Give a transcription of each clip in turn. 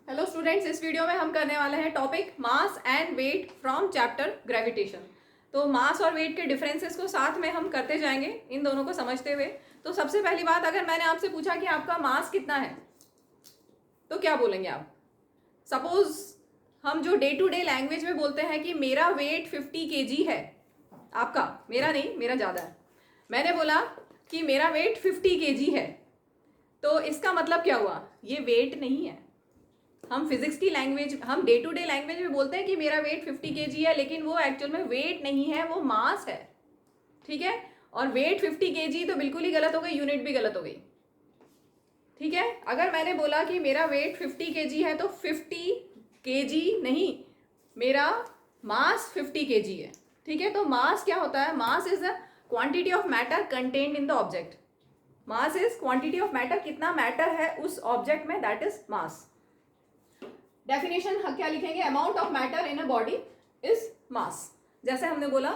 Hello students, इस video में हम करने वाले हैं topic mass and weight from chapter gravitation. तो मास और वेट के डिफरेंसेस को साथ में हम करते जाएंगे इन दोनों को समझते हुए। तो सबसे पहली बात, अगर मैंने आपसे पूछा कि आपका मास कितना है तो क्या बोलेंगे आप? सपोज हम जो डे टू डे लैंग्वेज में बोलते हैं कि मेरा वेट 50 kg है, आपका, मेरा नहीं, मेरा ज़्यादा है। मैंने बोला कि मेरा वेट 50 kg है, तो इसका मतलब क्या हुआ? ये वेट नहीं है। हम फिजिक्स की लैंग्वेज, हम डे टू डे लैंग्वेज में बोलते हैं कि मेरा वेट 50 kg है, लेकिन वो एक्चुअल में वेट नहीं है, वो मास है। ठीक है, और वेट 50 kg तो बिल्कुल ही गलत हो गई, यूनिट भी गलत हो गई। ठीक है, अगर मैंने बोला कि मेरा वेट 50 kg है तो 50 kg नहीं, मेरा मास 50 kg है। ठीक है, तो मास क्या होता है? Mass is the quantity of matter contained in the object. Mass is quantity of matter, कितना मैटर है उस ऑब्जेक्ट में, दैट इज मास। डेफिनेशन क्या लिखेंगे? Amount of matter in a body is mass. जैसे हमने बोला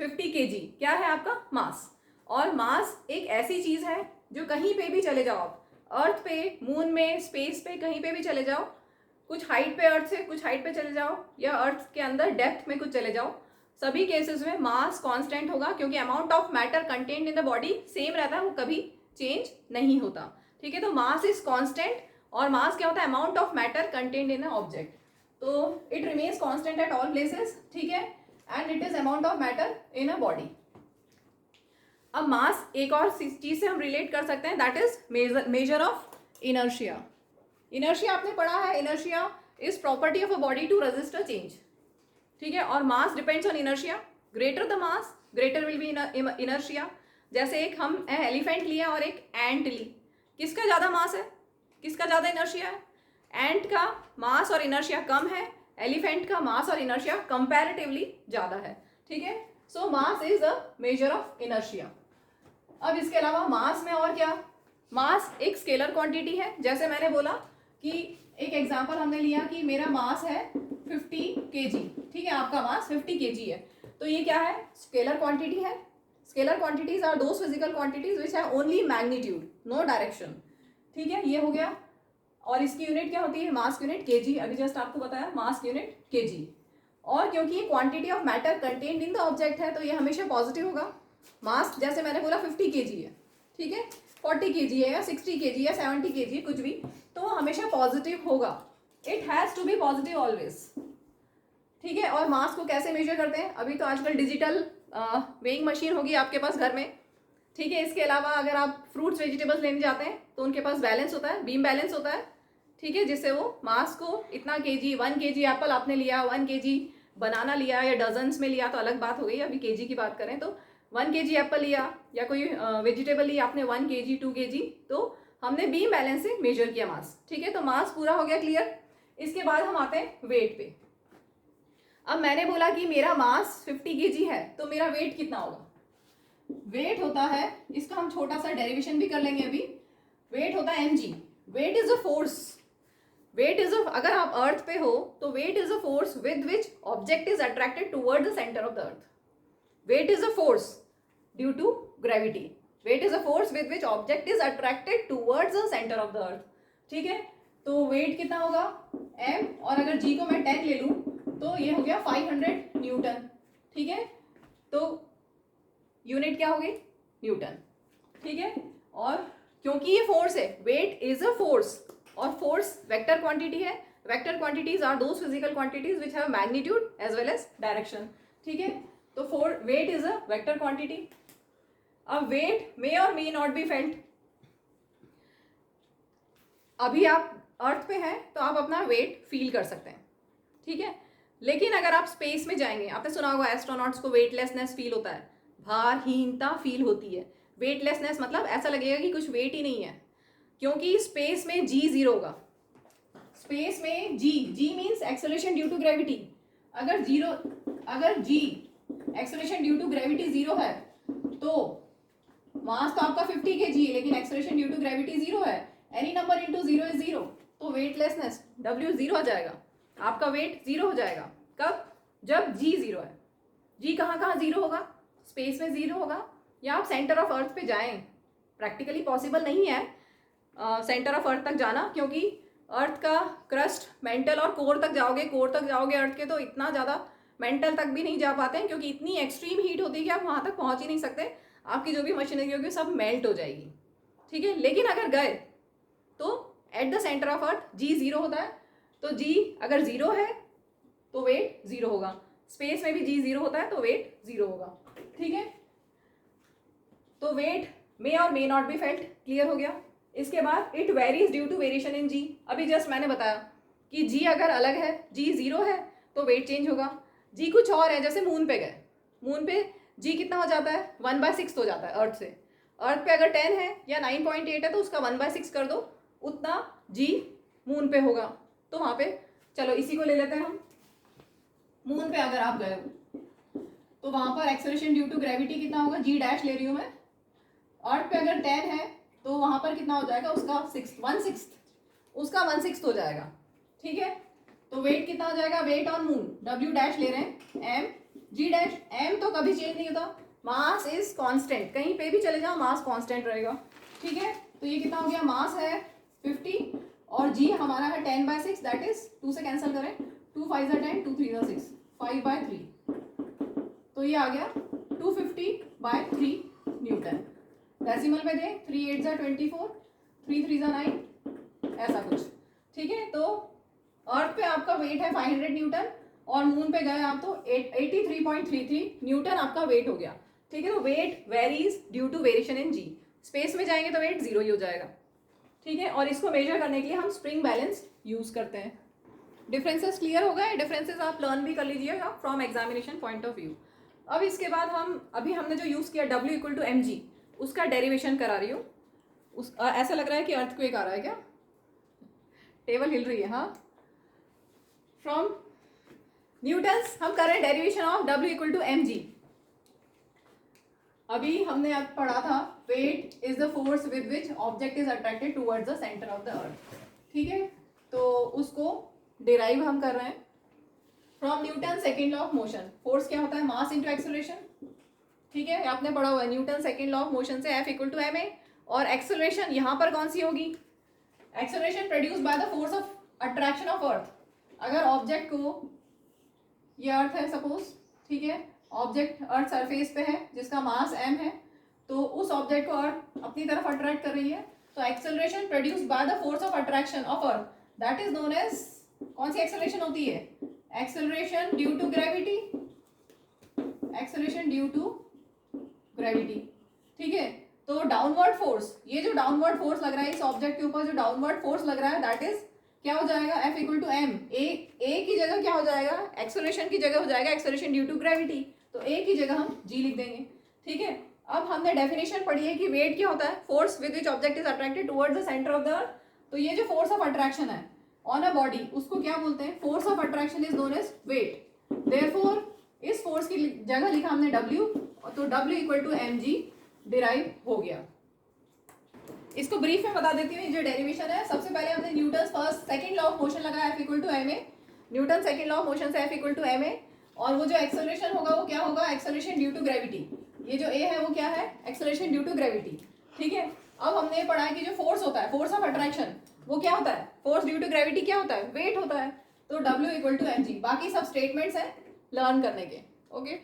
50 kg क्या है आपका? मास। और मास एक ऐसी चीज है जो कहीं पे भी चले जाओ आप, अर्थ पे, मून में, स्पेस पे, कहीं पे भी चले जाओ, कुछ हाइट पे अर्थ से कुछ हाइट पे चले जाओ, या अर्थ के अंदर डेप्थ में कुछ चले जाओ, सभी केसेस में मास कांस्टेंट होगा, क्योंकि amount of matter contained in the body same रहता है, वो कभी चेंज नहीं होता। ठीक है, तो मास इज कांस्टेंट। और मास क्या होता है? Amount of matter contained in a object. So it remains constant at all places. ठीक है, and it is amount of matter in a body. अब मास एक और चीज से हम रिलेट कर सकते हैं, that is measure of inertia. Inertia आपने पढ़ा है, inertia is property of a body to resist a change. ठीक है, और mass depends on inertia. Greater the mass greater will be inertia. जैसे एक हम एलिफेंट लिया और एक एंट ली, किसका ज़्यादा मास है, किसका ज़्यादा इनर्शिया है? एंट का मास और इनर्शिया कम है, एलिफेंट का मास और इनर्शिया कंपैरेटिवली ज़्यादा है। ठीक है, so mass is a measure of inertia. अब इसके अलावा मास में और क्या? मास एक स्केलर क्वांटिटी है। जैसे मैंने बोला कि एक एग्जांपल हमने लिया कि मेरा मास है 50 kg। ठीक है, आपका मास 50 kg है, तो ये क्या है? स्केलर क्वांटिटी है। Scalar quantities are those physical quantities which have only magnitude, no direction. ठीक है, ये हो गया। और इसकी यूनिट क्या होती है? मास यूनिट kg, अभी जस्ट आपको बताया, मास यूनिट kg। और क्योंकि ये quantity of matter contained in the object है, तो ये हमेशा पॉजिटिव होगा। मास जैसे मैंने बोला 50 kg है, ठीक है, 40 kg है या 60 kg या 70 kg, कुछ भी, तो वो हमेशा पॉजिटिव होगा। It has to be positive always. ठीक है, और मास को कैसे मेजर करते हैं? अभी तो आजकल डिजिटल वेइंग मशीन होगी आपके पास घर में। ठीक है, इसके अलावा अगर आप फ्रूट्स वेजिटेबल्स लेने जाते हैं तो उनके पास बैलेंस होता है, बीम बैलेंस होता है। ठीक है, जिससे वो मास को इतना kg, 1 kg एप्पल आपने लिया, 1 kg बनाना लिया, या डजन्स में लिया तो अलग बात हो गई, अभी kg की बात करें तो 1 kg एप्पल लिया या कोई वेजिटेबल लिया आपने 1 kg 2 kg, तो हमने बीम बैलेंस से मेजर किया मास। ठीक है, तो मास पूरा हो गया क्लियर। इसके बाद हम आते हैं वेट पे। अब मैंने बोला कि मेरा मास 50 kg है, तो मेरा वेट कितना होगा? वेट होता है, इसका हम छोटा सा डेरिवेशन भी कर लेंगे अभी। वेट होता है mg। Weight is a force. Weight is a, अगर आप अर्थ पे हो तो weight is a force with which object is attracted toward the centre of the earth. Weight is a force due to gravity. Weight is a force with which object is attracted towards the centre of the earth. ठीक है, तो wait कितना होगा? m, और अगर g को मैं 10 ले लूं तो ये हो गया 500 न्यूटन। ठीक है, तो यूनिट क्या होगी? न्यूटन। ठीक है, और क्योंकि ये फोर्स है, वेट इज अ फोर्स, और फोर्स वेक्टर क्वांटिटी है। Vector quantities are those physical quantities which have magnitude as well as direction. ठीक है, तो weight is a vector quantity. अब वेट मे और मे नॉट बी फेल्ट। अभी आप earth पे हैं तो आप अपना वेट फील कर सकते हैं। ठीक है, लेकिन अगर आप स्पेस में जाएंगे, आपने सुना होगा एस्ट्रोनॉट्स को वेटलेसनेस फील होता है, भारहीनता फील होती है। वेटलेसनेस मतलब ऐसा लगेगा कि कुछ वेट ही नहीं है, क्योंकि स्पेस में जी जीरो होगा। स्पेस में g means acceleration due to gravity. अगर g acceleration due to gravity zero है, तो मास तो आपका 50 kg है, लेकिन acceleration due to gravity zero है। Any number into zero is zero, तो वेटलेसनेस W जीरो हो जाएगा, आपका वेट जीरो हो जाएगा। कब? जब जी जीरो है। जी कहाँ कहाँ जीरो होगा? स्पेस में जीरो होगा, या आप सेंटर ऑफ अर्थ पे जाएं, प्रैक्टिकली पॉसिबल नहीं है सेंटर ऑफ अर्थ तक जाना, क्योंकि अर्थ का क्रस्ट मेंटल और कोर तक जाओगे अर्थ के, तो इतना ज़्यादा मेंटल तक भी नहीं जा पाते हैं, क्योंकि इतनी एक्सट्रीम हीट होती है कि आप वहाँ तक पहुँच ही नहीं सकते। आपकी जो भी मशीनरी होगी सब मेल्ट हो जाएगी, ठीक है। लेकिन अगर गए तो at the centre of earth G zero होता है, तो जी अगर जीरो है तो वेट जीरो होगा। स्पेस में भी जी जीरो होता है तो वेट जीरो होगा, ठीक है। तो वेट मे और may not be felt, clear हो गया। इसके बाद it varies due to variation in g. अभी जस्ट मैंने बताया कि जी अगर अलग है, जी जीरो है, तो वेट चेंज होगा। जी कुछ और है, जैसे मून पे गए, मून पे जी कितना हो जाता है, 1/6 हो जाता है अर्थ से। अर्थ पे अगर 10 है या 9.8 है तो उसका 1/6 कर दो, उतना जी मून पे होगा। तो वहाँ पे चलो इसी को ले लेते हैं हम। मून पे अगर आप गए हो तो वहाँ पर एक्सेलरेशन ड्यू टू ग्रेविटी कितना होगा, जी डैश ले रही हूँ मैं। अर्थ पे अगर 10 है तो वहाँ पर कितना हो जाएगा, उसका 1/6 उसका 1/6 हो जाएगा, ठीक है। तो वेट कितना हो जाएगा, weight on moon W dash ले रहे हैं एम जी डैश। एम तो कभी चेंज नहीं होता, मास इज कांस्टेंट, कहीं पे भी चले जाओ मास कांस्टेंट रहेगा, ठीक है। तो ये कितना हो गया, मास है 50 और जी हमारा है 10/6, दैट इज 2 से कैंसिल करें, 2 5 10, 2 3 6, 5/3, तो ये आ गया 250/3 न्यूटन। डेसिमल में दें, 3 8 24, 3 3 9, ऐसा कुछ, ठीक है। तो अर्थ पे आपका वेट है 500 न्यूटन और मून पे गए आप तो 83.33 न्यूटन आपका वेट हो गया, ठीक है। तो weight varies due to variation in G. Space में जाएंगे तो वेट जीरो ही हो जाएगा, ठीक है। और इसको मेजर करने के लिए हम स्प्रिंग बैलेंस यूज करते हैं। डिफरेंसेस क्लियर हो गए, डिफरेंसेस आप लर्न भी कर लीजिएगा from examination point of view. अब इसके बाद हमने जो यूज किया W = mg, उसका डेरिवेशन करा रही हूँ। ऐसा लग रहा है कि अर्थक्वेक आ रहा है क्या, टेबल हिल रही है, हाँ। फ्रॉम न्यूटन्स हम कर रहे हैं डेरिवेशन ऑफ W = mg। अभी हमने अब पढ़ा था weight is the force with which object is attracted towards the centre of the earth, ठीक है। तो उसको डिराइव हम कर रहे हैं from Newton second law of motion. Force क्या होता है, मास इंटू एक्सेलरेशन, ठीक है, आपने पढ़ा हुआ है Newton second law of motion से F = ma। और एक्सेलरेशन यहाँ पर कौन सी होगी, acceleration produce by the force of attraction of अर्थ। अगर ऑब्जेक्ट को, ये अर्थ है सपोज, ठीक है, ऑब्जेक्ट अर्थ सरफेस पे है जिसका मास m है, तो उस ऑब्जेक्ट को अर्थ अपनी तरफ अट्रैक्ट कर रही है, तो acceleration produce by the force of attraction of earth, that is known as, कौन सी एक्सेलरेशन होती है, acceleration due to gravity, acceleration due to gravity, ठीक है। तो डाउनवर्ड फोर्स, ये जो डाउनवर्ड फोर्स लग रहा है इस ऑब्जेक्ट के ऊपर, जो डाउनवर्ड फोर्स लग रहा है, दैट इज क्या हो जाएगा, F = m। ए की जगह क्या हो जाएगा, एक्सेलरेशन की जगह हो जाएगा एक्सेलरेशन ड्यू टू ग्रेविटी, तो ए की जगह हम g लिख देंगे, ठीक है। अब हमने डेफिनेशन पढ़ी है कि वेट क्या होता है, force with which object is attracted towards the centre of the earth. तो ये जो फोर्स ऑफ अट्रैक्शन है ऑन अ बॉडी, उसको क्या बोलते हैं, force of attraction is known as weight. Therefore इस फोर्स की जगह लिखा हमने W, तो W = mg डिराइव हो गया। इसको ब्रीफ में बता देती हूँ, जो डेरिवेशन है, सबसे पहले हमने Newton first second law of motion लगाया F = ma। Newton second law of motion से F = ma, और वो जो एक्सेलरेशन होगा वो क्या होगा, एक्सेलरेशन ड्यू टू ग्रेविटी। ये जो A है वो क्या है, एक्सेलरेशन ड्यू टू ग्रेविटी, ठीक है। अब हमने ये पढ़ा है कि जो फोर्स होता है, फोर्स ऑफ अट्रैक्शन, वो क्या होता है, फोर्स ड्यू टू ग्रेविटी क्या होता है, वेट होता है। तो W = mg। बाकी सब स्टेटमेंट्स हैं लर्न करने के, ओके।